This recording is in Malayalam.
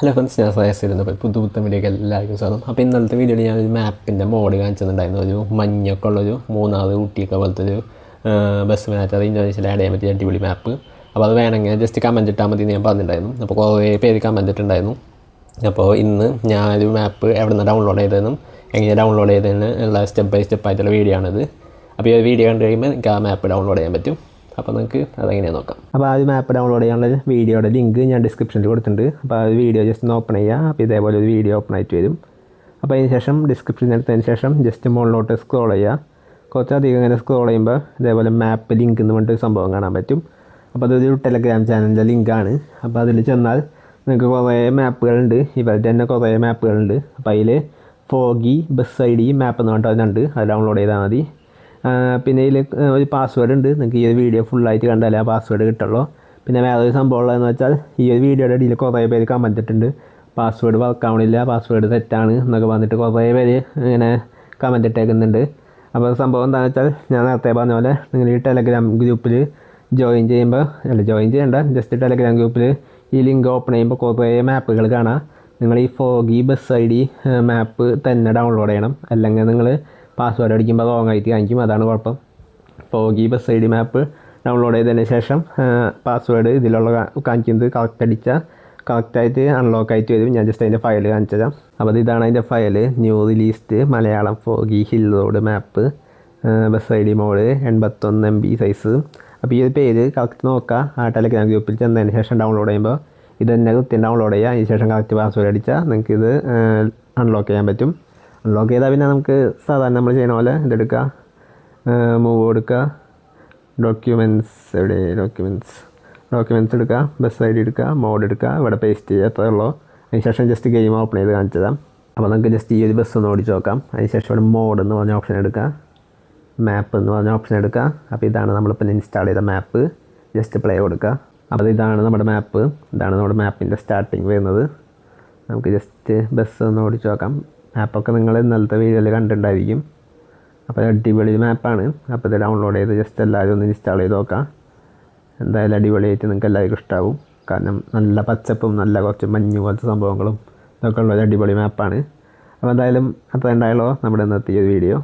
ഹലോ ഫ്രണ്ട്സ്, ഞാൻ സയസിരുന്നു പുതുപുത്തൻ വീഡിയോക്ക് എല്ലാവർക്കും സ്വാഗതം. അപ്പോൾ ഇന്നലത്തെ വീഡിയോയിൽ ഞാനൊരു മാപ്പിൻ്റെ മോഡ് കാണിച്ചിട്ടുണ്ടായിരുന്നു. ഒരു മഞ്ഞൊക്കെ ഉള്ളൊരു മൂന്നാറ് ഊട്ടിയൊക്കെ പോലത്തെ ഒരു ബസ് മാറ്റ് അത് ഇന്തോനേഷ്യയിൽ ആഡ് ചെയ്യാൻ പറ്റിയ അടിപൊളി മാപ്പ്. അപ്പോൾ അത് വേണമെങ്കിൽ ജസ്റ്റ് കമൻറ്റ് ഇട്ടാൽ മതി എന്ന് ഞാൻ പറഞ്ഞിട്ടുണ്ടായിരുന്നു. അപ്പോൾ കുറേ പേര് കമൻറ്റ് ഇട്ടുണ്ടായിരുന്നു. അപ്പോൾ ഇന്ന് ഞാനൊരു മാപ്പ് എവിടെ നിന്ന് ഡൗൺലോഡ് ചെയ്തതെന്നും എങ്ങനെ ഡൗൺലോഡ് ചെയ്തതെന്ന് ഉള്ള സ്റ്റെപ്പ് ബൈ സ്റ്റെപ്പ് ആയിട്ടുള്ള വീഡിയോ ആണിത്. അപ്പോൾ ഈ വീഡിയോ കണ്ടു കഴിയുമ്പോൾ എനിക്ക് ആ മാപ്പ് ഡൗൺലോഡ് ചെയ്യാൻ പറ്റും. അപ്പോൾ നമുക്ക് അതെങ്ങനെയാണ് നോക്കാം. അപ്പോൾ ആ ഒരു മാപ്പ് ഡൗൺലോഡ് ചെയ്യാനുള്ള വീഡിയോയുടെ ലിങ്ക് ഞാൻ ഡിസ്ക്രിപ്ഷനിൽ കൊടുത്തിട്ടുണ്ട്. അപ്പോൾ ആ ഒരു വീഡിയോ ജസ്റ്റ് ഒന്ന് ഓപ്പൺ ചെയ്യുക. അപ്പോൾ ഇതേപോലെ ഒരു വീഡിയോ ഓപ്പൺ ആയിട്ട് വരും. അപ്പോൾ അതിന് ശേഷം ഡിസ്ക്രിപ്ഷനിൽ എടുത്തതിന് ശേഷം ജസ്റ്റ് മുകളിലോട്ട് സ്ക്രോൾ ചെയ്യുക. കുറച്ചധികം ഇങ്ങനെ സ്ക്രോൾ ചെയ്യുമ്പോൾ ഇതേപോലെ മാപ്പ് ലിങ്ക് എന്ന് പറഞ്ഞിട്ട് സംഭവം കാണാൻ പറ്റും. അപ്പോൾ അതൊരു ടെലഗ്രാം ചാനലിൻ്റെ ലിങ്കാണ്. അപ്പോൾ അതിൽ ചെന്നാൽ നിങ്ങൾക്ക് കുറേ മാപ്പുകളുണ്ട്. ഇവരുടെ തന്നെ കുറേ മാപ്പുകളുണ്ട്. അപ്പോൾ അതിൽ ഫോഗി ബസ് ID മാപ്പ് എന്ന് പറഞ്ഞിട്ടുണ്ട്. അത് ഡൗൺലോഡ് ചെയ്താൽ മതി. പിന്നെ ഇതിൽ ഒരു പാസ്വേഡ് ഉണ്ട്. നിങ്ങൾക്ക് ഈ ഒരു വീഡിയോ ഫുള്ളായിട്ട് കണ്ടാലേ ആ പാസ്വേഡ് കിട്ടുള്ളൂ. പിന്നെ വേറൊരു സംഭവം ഉള്ളതെന്ന് വെച്ചാൽ ഈ ഒരു വീഡിയോയുടെ ഇടയിൽ കുറേ പേര് കമൻറ്റ് ഇട്ടിട്ടുണ്ട്, പാസ്വേഡ് വർക്കാവണില്ല, പാസ്വേഡ് തെറ്റാണ് എന്നൊക്കെ പറഞ്ഞിട്ട് കുറേ പേര് ഇങ്ങനെ കമൻറ്റ് ഇട്ടേക്കുന്നുണ്ട്. അപ്പോൾ സംഭവം എന്താണെന്ന് വെച്ചാൽ ഞാൻ നേരത്തെ പറഞ്ഞ പോലെ നിങ്ങൾ ഈ ടെലഗ്രാം ഗ്രൂപ്പിൽ ജോയിൻ ചെയ്യേണ്ട ജസ്റ്റ് ടെലഗ്രാം ഗ്രൂപ്പിൽ ഈ ലിങ്ക് ഓപ്പൺ ചെയ്യുമ്പോൾ കുറേ മാപ്പുകൾ കാണാം. നിങ്ങൾ ഈ ഫോഗി ബസ് ID മാപ്പ് തന്നെ ഡൗൺലോഡ് ചെയ്യണം. അല്ലെങ്കിൽ നിങ്ങൾ പാസ്വേഡ് അടിക്കുമ്പോൾ റോങ് ആയിട്ട് കാണിക്കും. അതാണ് കുഴപ്പം. ഫോഗി ബസ് ID മാപ്പ് ഡൗൺലോഡ് ചെയ്തതിന് ശേഷം പാസ്വേഡ് ഇതിലുള്ള കാണിക്കുന്നത് കറക്റ്റ് അടിച്ചാൽ കറക്റ്റായിട്ട് അൺലോക്ക് ആയിട്ട് വരും. ഞാൻ ജസ്റ്റ് അതിൻ്റെ ഫയൽ കാണിച്ചു തരാം. അപ്പോൾ ഇതാണ് അതിൻ്റെ file. New released Malayalam foggy hill road map bus ID mode 81 MB size. അപ്പോൾ ഈ ഒരു പേര് കറക്റ്റ് നോക്കുക. ആ ടെലഗ്രാം ഗ്രൂപ്പിൽ ചെന്നതിന് ശേഷം ഡൗൺലോഡ് ചെയ്യുമ്പോൾ ഇത് തന്നെ കൃത്യം ഡൗൺലോഡ് ചെയ്യുക. അതിന് ശേഷം കറക്റ്റ് പാസ്വേഡ് അടിച്ചാൽ നിങ്ങൾക്കിത് അൺലോക്ക് ചെയ്യാൻ പറ്റും. അൺലോക്ക് ചെയ്താൽ പിന്നെ നമുക്ക് സാധാരണ നമ്മൾ ചെയ്യുന്ന പോലെ ഇതെടുക്കുക, മൂവ് എടുക്കുക, ഡോക്യുമെൻറ്റ്സ് എടുക്കുക, ബസ് ID എടുക്കുക, മോഡ് എടുക്കുക, ഇവിടെ പേസ്റ്റ് ചെയ്യുക. അത്രേ ഉള്ളൂ. അതിന് ശേഷം ജസ്റ്റ് ഗെയിം ഓപ്പൺ ചെയ്ത് കാണിച്ചു തരാം. അപ്പോൾ നമുക്ക് ജസ്റ്റ് ഈ ഒരു ബസ് ഒന്ന് ഓടിച്ച് നോക്കാം. അതിന് ശേഷം ഇവിടെ മോഡ് എന്ന് പറഞ്ഞ ഓപ്ഷൻ എടുക്കുക, മാപ്പ് എന്ന് പറഞ്ഞ ഓപ്ഷൻ എടുക്കുക. അപ്പോൾ ഇതാണ് നമ്മളിപ്പോൾ ഇൻസ്റ്റാൾ ചെയ്ത മാപ്പ്. ജസ്റ്റ് പ്ലേ കൊടുക്കുക. അപ്പോൾ ഇതാണ് നമ്മുടെ മാപ്പ്. ഇതാണ് നമ്മുടെ മാപ്പിൻ്റെ സ്റ്റാർട്ടിങ് വരുന്നത്. നമുക്ക് ജസ്റ്റ് ബസ് ഒന്ന് ഓടിച്ച് നോക്കാം. മാപ്പൊക്കെ നിങ്ങൾ ഇന്നലത്തെ വീഡിയോയിൽ കണ്ടിട്ടുണ്ടായിരിക്കും. അപ്പോൾ അടിപൊളി മാപ്പാണ്. അപ്പോൾ ഇത് ഡൗൺലോഡ് ചെയ്ത് ജസ്റ്റ് എല്ലാവരും ഒന്ന് ഇൻസ്റ്റാൾ ചെയ്ത് നോക്കാം. എന്തായാലും അടിപൊളിയായിട്ട് നിങ്ങൾക്ക് എല്ലാവർക്കും ഇഷ്ടമാവും. കാരണം നല്ല പച്ചപ്പും നല്ല കുറച്ച് മഞ്ഞ് പോലത്തെ സംഭവങ്ങളും ഇതൊക്കെ ഉള്ളൊരു അടിപൊളി മാപ്പാണ്. അപ്പോൾ എന്തായാലും അത്ര ഉണ്ടായല്ലോ നമ്മുടെ ഇന്നത്തെ ഈ വീഡിയോ.